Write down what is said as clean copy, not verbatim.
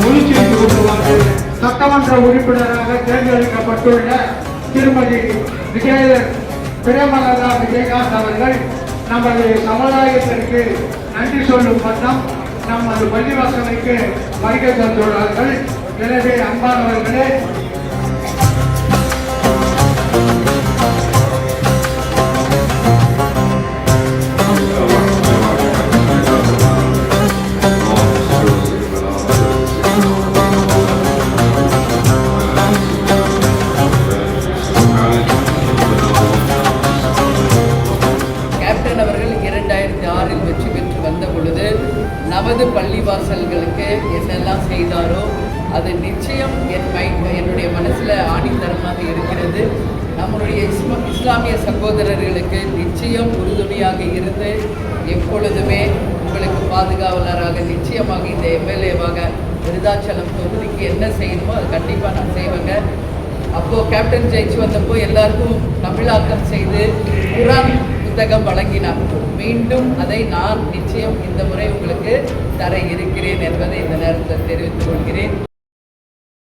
ஒளிச்சீட்டு கொண்டுவாறு சட்டமன்ற உறுப்பினராக தேர்ந்தெடுக்கப்பட்டுள்ள திருமதி பிரேமலதா விஜயகாந்த் அவர்கள் நமது சமுதாயத்திற்கு நன்றி சொல்லும் வண்ணம் நமது பள்ளிவாசலுக்கு வருகை தந்துள்ளார்கள். எனவே அன்பானவர்களே, கேப்டன் அவர்கள் 2006 வெற்றி பெற்று வந்த பொழுது நமது பள்ளிவாசல்களுக்கு என்னெல்லாம் செய்தாரோ அது நிச்சயம் என்னுடைய மனசில் ஆணித்தரமாக இருக்கிறது. நம்முடைய இஸ்லாமிய சகோதரர்களுக்கு நிச்சயம் உறுதுணையாக இருந்து எப்பொழுதுமே உங்களுக்கு பாதுகாவலராக நிச்சயமாக இந்த எம்எல்ஏவாக விருதாச்சலம் தொகுதிக்கு என்ன செய்யணுமோ அது கண்டிப்பாக நான் செய்வேங்க. அப்போது கேப்டன் ஜெயிச்சு வந்தப்போ எல்லாருக்கும் தமிழாக்கம் செய்து குரான் புத்தகம் வழங்கினார். மீண்டும் அதை நான் நிச்சயம் இந்த முறை உங்களுக்கு தர இருக்கிறேன் என்பதை இந்த நேரத்தில் தெரிவித்துக் கொள்கிறேன்.